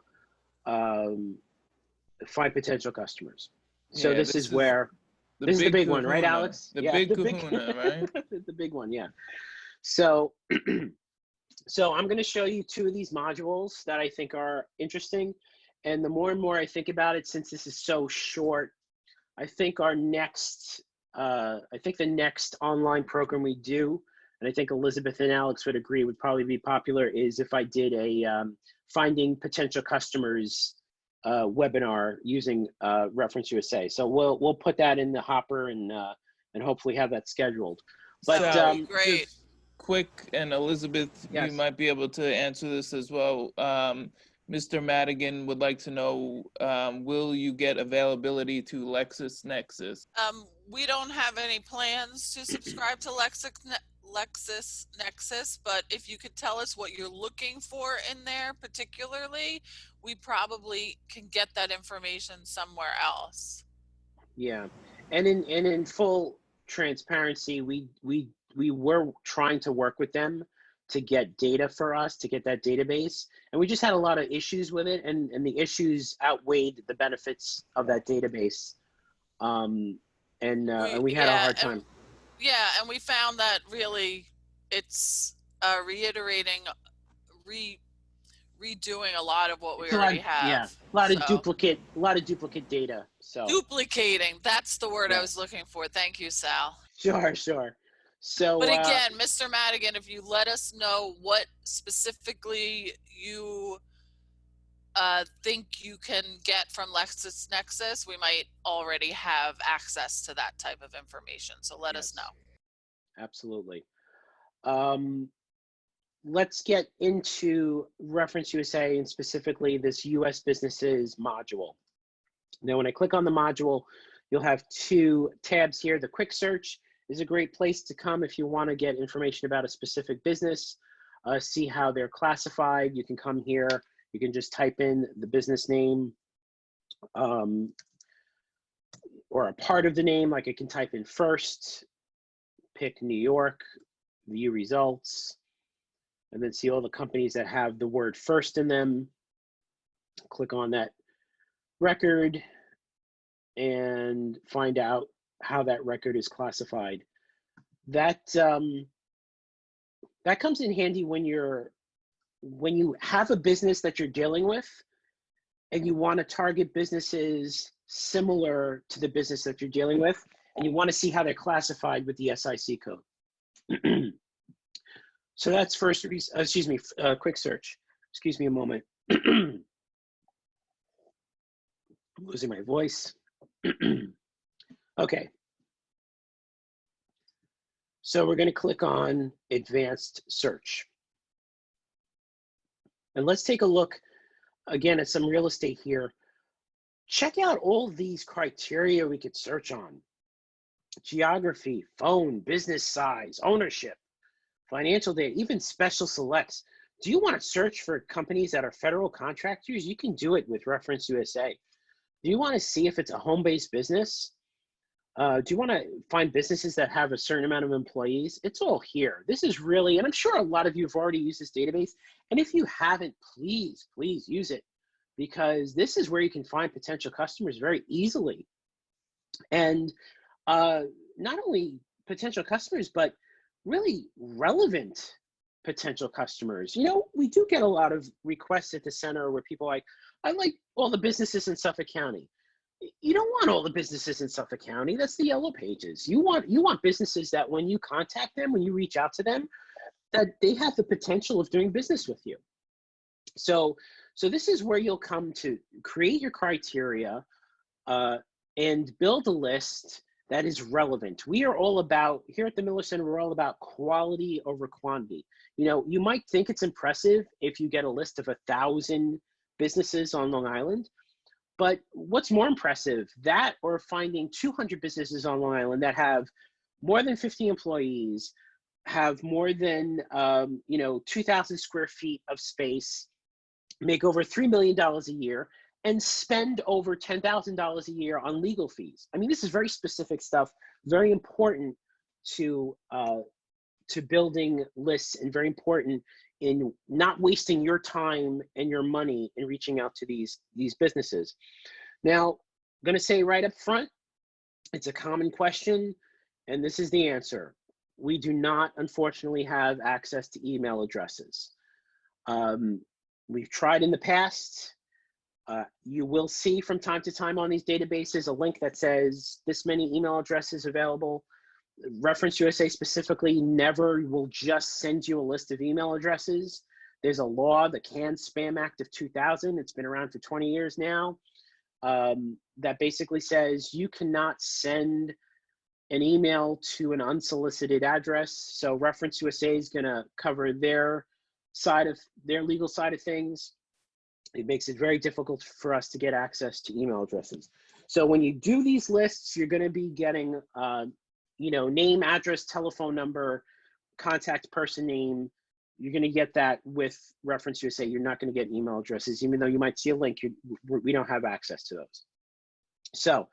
find potential customers. So yeah, this is where, this is the big one, right, Alex? The big kahuna, right? The big one, yeah. So, so I'm going to show you 2 of these modules that I think are interesting. And the more and more I think about it, since this is so short, I think our next, I think the next online program we do, and I think Elizabeth and Alex would agree would probably be popular, is if I did a finding potential customers webinar using Reference USA. So we'll put that in the hopper and hopefully have that scheduled. But that would be great. Just quick, and Elizabeth, yes, you might be able to answer this as well. Mr. Madigan would like to know, will you get availability to LexisNexis? We don't have any plans to subscribe to LexisNexis, but if you could tell us what you're looking for in there particularly, we probably can get that information somewhere else. Yeah, and in full transparency, we were trying to work with them to get data for us, to get that database, and we just had a lot of issues with it, and the issues outweighed the benefits of that database, and we had a hard time. Yeah, and we found that really it's reiterating, redoing a lot of what we already have. Yeah, a lot of duplicate data. So duplicating, that's the word yeah. I was looking for. Thank you, Sal. Sure. So, but again, Mr. Madigan, if you let us know what specifically you think you can get from LexisNexis, we might already have access to that type of information. So let us know. Absolutely. Let's get into Reference USA and specifically this US businesses module. Now, when I click on the module, you'll have two tabs here. The quick search is a great place to come if you want to get information about a specific business, see how they're classified. You can come here. You can just type in the business name or a part of the name, like I can type in first, pick New York, view results, and then see all the companies that have the word first in them. Click on that record and find out how that record is classified. That that comes in handy when you have a business that you're dealing with and you want to target businesses similar to the business that you're dealing with, and you want to see how they're classified with the SIC code. So that's first, quick search. Excuse me a moment. I'm losing my voice. Okay. So we're going to click on advanced search. And let's take a look again at some real estate here. Check out all these criteria we could search on. Geography, phone, business size, ownership, financial data, even special selects. Do you want to search for companies that are federal contractors? You can do it with Reference USA. Do you want to see if it's a home-based business? Do you want to find businesses that have a certain amount of employees? It's all here. This is really, and I'm sure a lot of you have already used this database. And if you haven't, please use it, because this is where you can find potential customers very easily. And not only potential customers, but really relevant potential customers. You know, we do get a lot of requests at the center where people are like, I like all the businesses in Suffolk County. You don't want all the businesses in Suffolk County. That's the yellow pages. You want businesses that when you contact them, when you reach out to them, that they have the potential of doing business with you. So this is where you'll come to create your criteria and build a list that is relevant. We are all about, here at the Miller Center, we're all about quality over quantity. You know, you might think it's impressive if you get a list of 1,000 businesses on Long Island, but what's more impressive, that or finding 200 businesses on Long Island that have more than 50 employees, have more than 2,000 square feet of space, make over $3 million a year, and spend over $10,000 a year on legal fees. I mean, this is very specific stuff, very important to building lists, and very important in not wasting your time and your money in reaching out to these businesses. Now, I'm gonna say right up front, it's a common question, and this is the answer. We do not, unfortunately, have access to email addresses. We've tried in the past. You will see from time to time on these databases a link that says this many email addresses available. Reference USA specifically never will just send you a list of email addresses. There's a law, the Canned Spam Act of 2000. It's been around for 20 years now. That basically says you cannot send an email to an unsolicited address. So Reference USA is going to cover their legal side of things. it makes it very difficult for us to get access to email addresses. So when you do these lists, you're going to be getting, name, address, telephone number, contact person name. You're going to get that with Reference USA. You're not going to get email addresses, even though you might see a link. We don't have access to those. So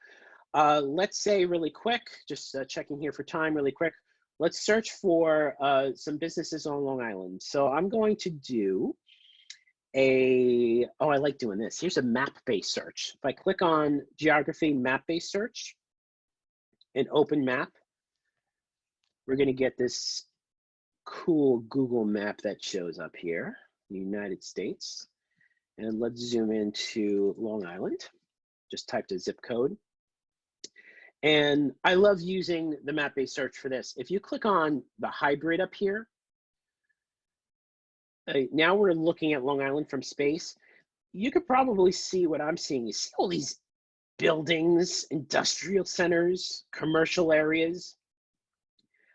let's say really quick, just checking here for time really quick. Let's search for some businesses on Long Island. So I'm going to do I like doing this. Here's a map-based search. If I click on geography map-based search and open map, we're going to get this cool Google map that shows up here, the United States. And let's zoom into Long Island. Just type the zip code. And I love using the map-based search for this. If you click on the hybrid up here, now we're looking at Long Island from space. You could probably see what I'm seeing. You see all these buildings, industrial centers, commercial areas.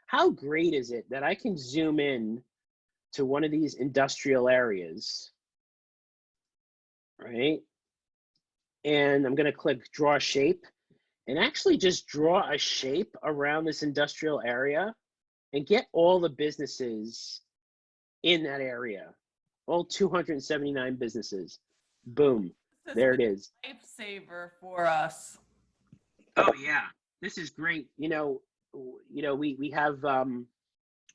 How great is it that I can zoom in to one of these industrial areas, right? And I'm gonna click draw shape and actually just draw a shape around this industrial area and get all the businesses in that area, all 279 businesses. Boom, there it is. Lifesaver for us. Oh yeah, this is great. We have a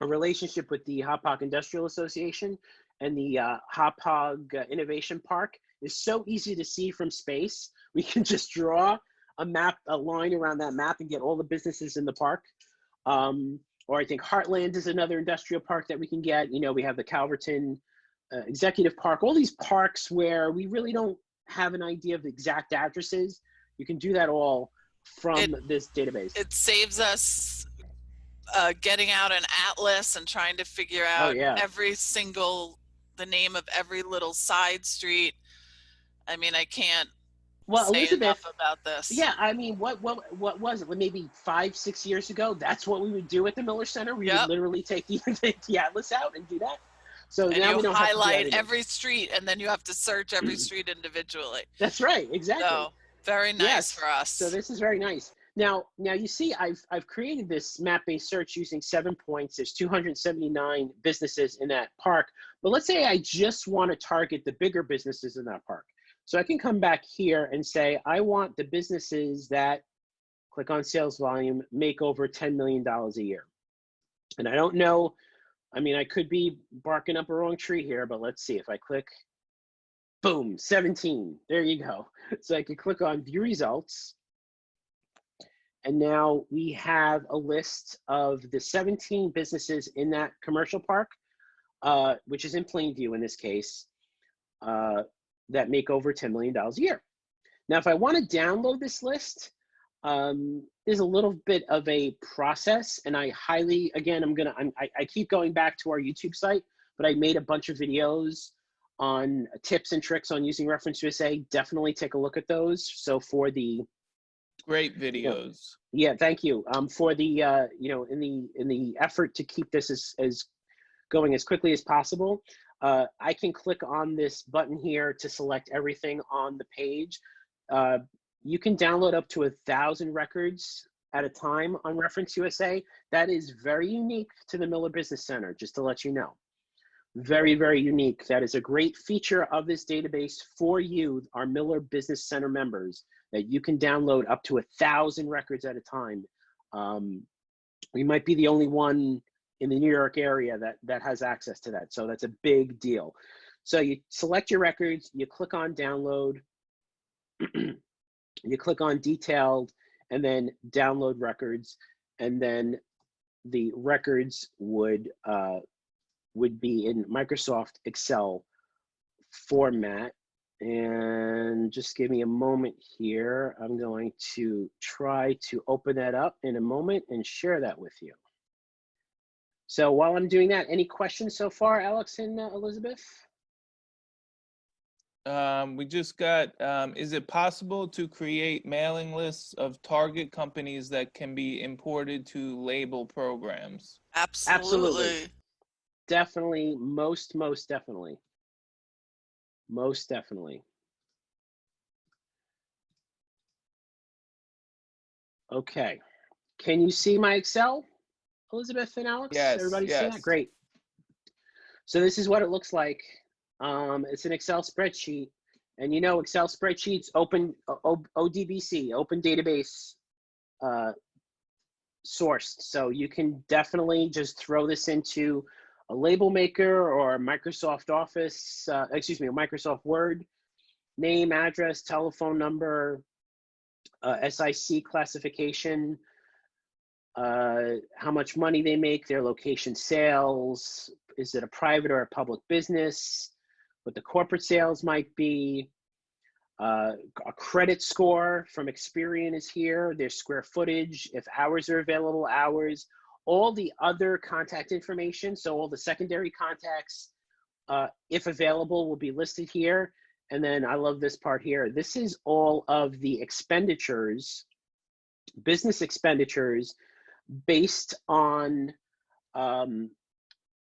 relationship with the Hauppauge Industrial Association, and the Hauppauge Innovation Park is so easy to see from space. We can just draw a line around that map and get all the businesses in the park. Or I think Heartland is another industrial park that we can get. We have the Calverton Executive Park, all these parks where we really don't have an idea of the exact addresses. You can do that all from this database. It saves us getting out an atlas and trying to figure out the name of every little side street. I mean, I can't say enough about this. Yeah, I mean, what was it? Maybe 5-6 years ago, that's what we would do at the Miller Center. We would literally take the atlas out and do that. So and now you we don't highlight have to every street, and then you have to search every street individually. That's right, exactly. So very nice for us. So this is very nice. Now you see, I've created this map-based search using 7 points. There's 279 businesses in that park. But let's say I just want to target the bigger businesses in that park. So I can come back here and say, I want the businesses that, click on sales volume, make over $10 million a year. And I don't know, I mean, I could be barking up a wrong tree here, but let's see. If I click, boom, 17, there you go. So I can click on view results. And now we have a list of the 17 businesses in that commercial park, which is in plain view in this case, that make over $10 million a year. Now, if I want to download this list, there's a little bit of a process, and I highly, again, I keep going back to our YouTube site, but I made a bunch of videos on tips and tricks on using Reference USA. Definitely take a look at those. So for the great videos. Yeah, thank you. For the in the effort to keep this as going as quickly as possible, I can click on this button here to select everything on the page. You can download up to 1,000 records at a time on Reference USA. That is very unique to the Miller Business Center, just to let you know. Very, very unique. That is a great feature of this database for you, our Miller Business Center members, that you can download up to 1,000 records at a time. We might be the only one in the New York area that has access to that. So that's a big deal. So you select your records, you click on download, you click on detailed, and then download records, and then the records would be in Microsoft Excel format. And just give me a moment here. I'm going to try to open that up in a moment and share that with you. So while I'm doing that, any questions so far, Alex and Elizabeth? We just got, is it possible to create mailing lists of target companies that can be imported to label programs? Absolutely. Definitely, most definitely. Most definitely. Okay. Can you see my Excel, Elizabeth and Alex? Yes, Everybody see that? yes. Great. So this is what it looks like. It's an Excel spreadsheet. And you know, Excel spreadsheets, open ODBC, open database sourced. So you can definitely just throw this into a label maker or Microsoft Office, Microsoft Word, name, address, telephone number, SIC classification, how much money they make, their location sales, is it a private or a public business, what the corporate sales might be, a credit score from Experian is here, their square footage, if hours are available, hours, all the other contact information, so all the secondary contacts, if available, will be listed here. And then I love this part here. This is all of the expenditures, business expenditures, based on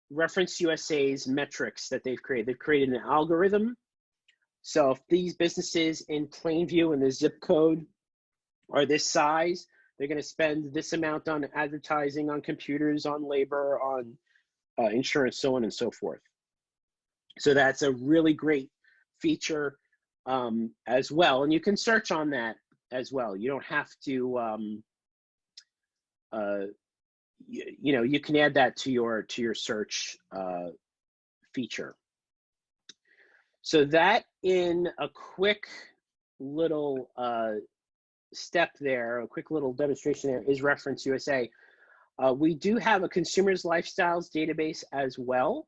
Reference USA's metrics that they've created. They've created an algorithm. So if these businesses in Plainview and the zip code are this size, they're going to spend this amount on advertising, on computers, on labor, on insurance, so on and so forth. So that's a really great feature as well. And you can search on that as well. You don't have to, you know, you can add that to your search feature. So that, in a quick little step there, a quick little demonstration there, is Reference USA. We do have a consumers lifestyles database as well,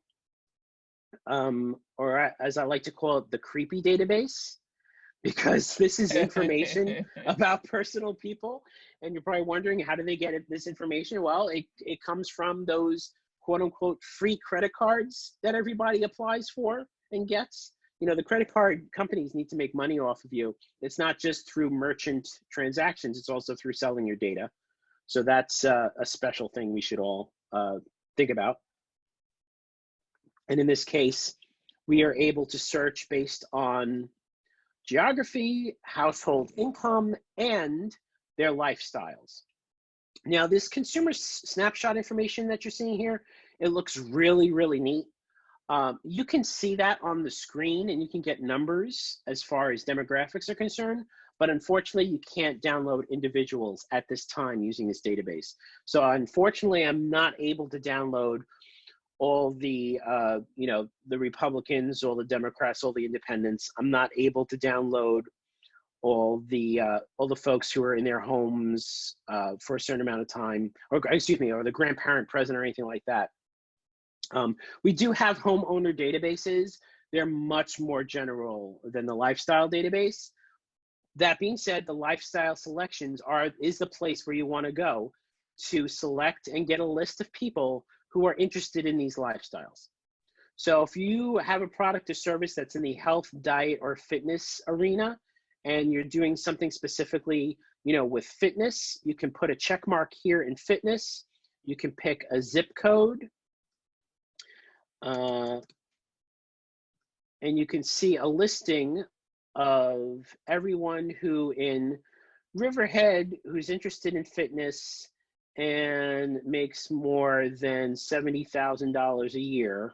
or as I like to call it, the creepy database, because this is information about personal people. And you're probably wondering, how do they get this information? Well, it comes from those quote unquote free credit cards that everybody applies for and gets. You know, the credit card companies need to make money off of you. It's not just through merchant transactions, it's also through selling your data. So that's a special thing we should all think about. And in this case, we are able to search based on geography, household income, and their lifestyles. Now, this consumer snapshot information that you're seeing here, it looks really, really neat. You can see that on the screen, and you can get numbers as far as demographics are concerned, but unfortunately you can't download individuals at this time using this database. So unfortunately, I'm not able to download all the, you know, the Republicans, all the Democrats, all the independents. I'm not able to download all the folks who are in their homes for a certain amount of time, or excuse me, or the grandparent present or anything like that. We do have homeowner databases. They're much more general than the lifestyle database. That being said, the lifestyle selections is the place where you want to go to select and get a list of people who are interested in these lifestyles. So if you have a product or service that's in the health, diet, or fitness arena, and you're doing something specifically, you know, with fitness, you can put a check mark here in fitness. You can pick a zip code. And you can see a listing of everyone who in Riverhead who's interested in fitness and makes more than $70,000 a year.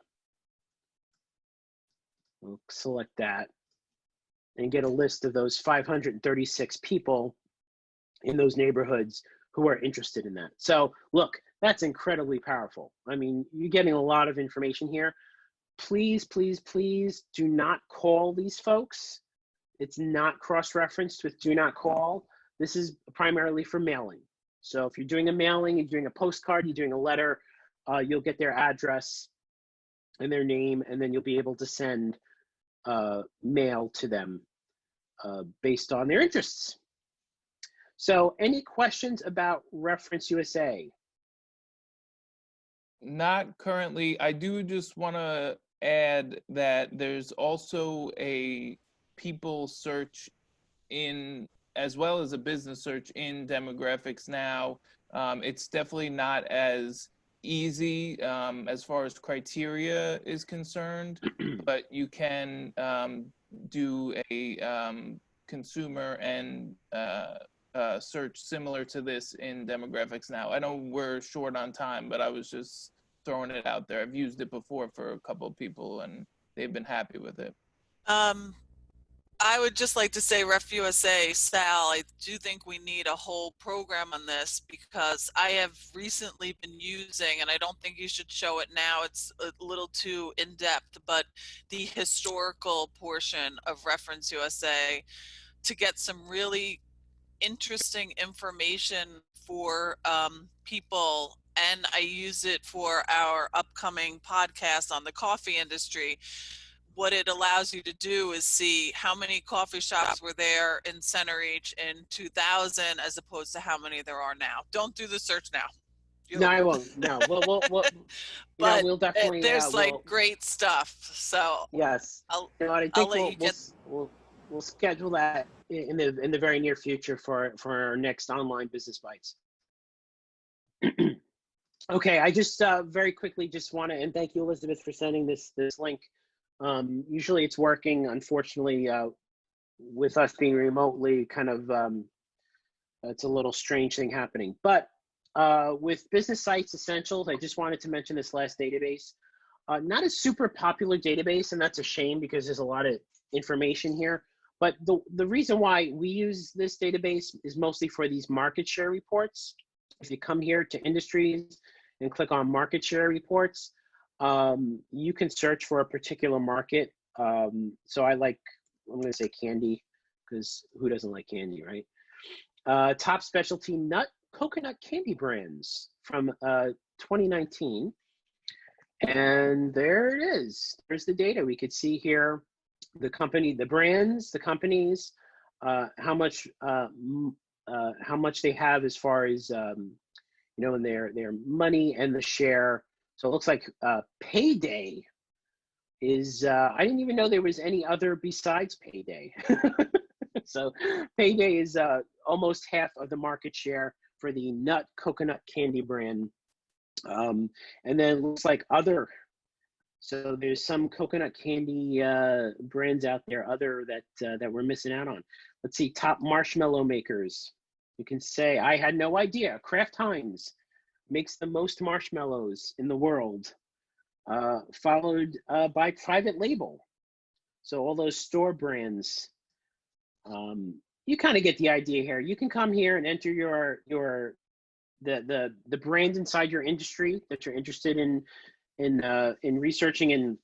We'll select that and get a list of those 536 people in those neighborhoods who are interested in that. So look, that's incredibly powerful. I mean, you're getting a lot of information here. Please, please, please do not call these folks. It's not cross-referenced with do not call. This is primarily for mailing. So if you're doing a mailing, you're doing a postcard, you're doing a letter, you'll get their address and their name, and then you'll be able to send mail to them based on their interests. So any questions about Reference USA? Not currently. I do just want to add that there's also a people search in, as well as a business search in demographics now. It's definitely not as easy as far as criteria is concerned, but you can do a consumer and search similar to this in demographics now. I know we're short on time, but I was just throwing it out there. I've used it before for a couple of people and they've been happy with it. I would just like to say, Ref USA, Sal, I do think we need a whole program on this because I have recently been using, and I don't think you should show it now, it's a little too in-depth, but the historical portion of Reference USA to get some really interesting information for people. And I use it for our upcoming podcast on the coffee industry. What it allows you to do is see how many coffee shops were there in Center Reach in 2000 as opposed to how many there are now. Don't do the search now. No, I won't. No, But we'll definitely. there's like great stuff. So yes, I'll I think let you get. We'll schedule that in the very near future for our next online Business Bites. Okay, I just very quickly just want to, and thank you, Elizabeth, for sending this link. Usually it's working. Unfortunately, with us being remotely, kind of it's a little strange thing happening. But with Business Sites Essentials, I just wanted to mention this last database. Not a super popular database, and that's a shame because there's a lot of information here. But the reason why we use this database is mostly for these market share reports. If you come here to industries and click on market share reports, you can search for a particular market. So I'm going to say candy, because who doesn't like candy, right? Top specialty nut coconut candy brands from 2019. And there it is. There's the data. We could see here the company, the brands, the companies, how much they have as far as in their money and the share. So it looks like Payday is, I didn't even know there was any other besides Payday. So Payday is almost half of the market share for the nut coconut candy brand. And then it looks like other. So there's some coconut candy brands out there that we're missing out on. Let's see, top marshmallow makers. You can say, I had no idea. Kraft Heinz makes the most marshmallows in the world, followed by private label. So all those store brands, you kind of get the idea here. You can come here and enter the brand inside your industry that you're interested in researching. And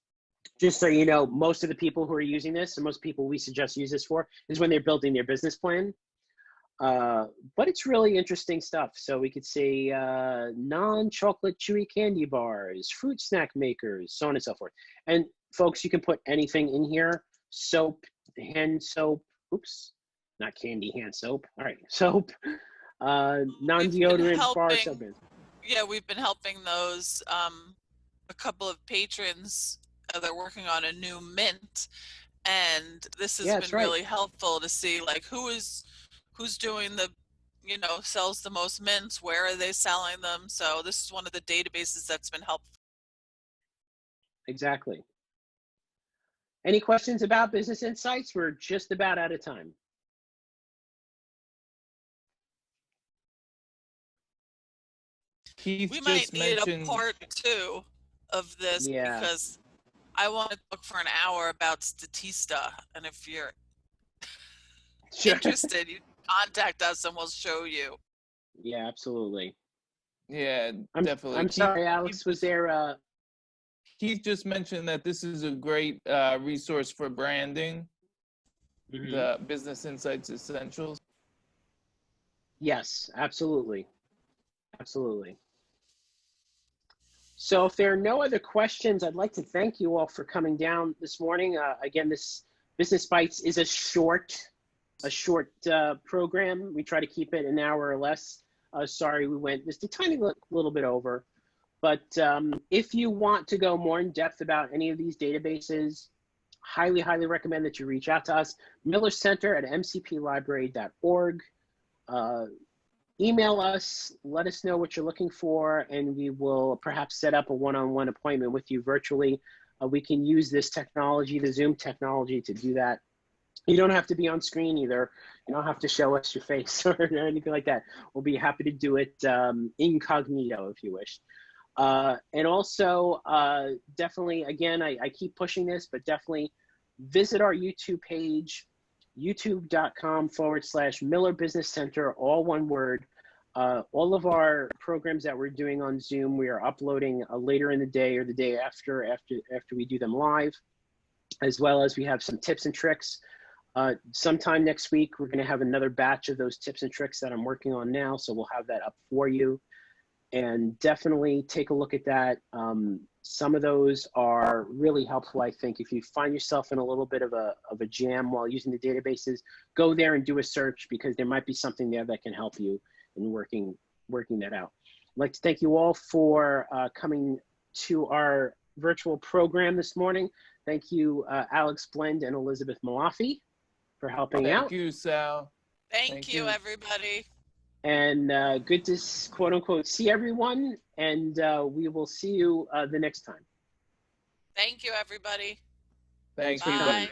just so you know, most of the people who are using this, and most people we suggest use this for, is when they're building their business plan. But it's really interesting stuff. So we could say non-chocolate chewy candy bars, fruit snack makers, so on and so forth. And folks, you can put anything in here. Soap, hand soap, oops, not candy, hand soap. All right, soap, non-deodorant bar soap. Yeah, we've been helping those, a couple of patrons, they're working on a new mint. And this has been really helpful to see like who's doing the, sells the most mints, where are they selling them? So this is one of the databases that's been helpful. Exactly. Any questions about Business Insights? We're just about out of time. Keith we might need a part 2 of this because I want to talk for an hour about Statista, and if you're interested, you contact us and we'll show you. Yeah, absolutely. Yeah, definitely. I'm sorry, Alex, was there Keith just mentioned that this is a great resource for branding, the Business Insights Essentials. Yes, absolutely. Absolutely. So if there are no other questions, I'd like to thank you all for coming down this morning. Again, this Business Bites is a short program. We try to keep it an hour or less. Sorry, we went just a tiny little bit over. But if you want to go more in depth about any of these databases, highly, highly recommend that you reach out to us. Miller Center at mcplibrary.org. email us, let us know what you're looking for, and we will perhaps set up a one-on-one appointment with you virtually. We can use this technology, the Zoom technology, to do that. You don't have to be on screen either. You don't have to show us your face or anything like that. We'll be happy to do it incognito if you wish. And also, definitely, again, I keep pushing this, but definitely visit our YouTube page, youtube.com/Miller Business Center, all one word. All of our programs that we're doing on Zoom, we are uploading later in the day or the day after we do them live, as well as we have some tips and tricks. Sometime next week, we're going to have another batch of those tips and tricks that I'm working on now, so we'll have that up for you. And definitely take a look at that. Some of those are really helpful, I think. If you find yourself in a little bit of a jam while using the databases, go there and do a search, because there might be something there that can help you in working that out. I'd like to thank you all for coming to our virtual program this morning. Thank you, Alex Blend and Elizabeth Malafi, for helping out. Thank you, Sal. Thank you, everybody. And good to, quote unquote, see everyone. And we will see you the next time. Thank you, everybody. Thanks, Bye. everybody.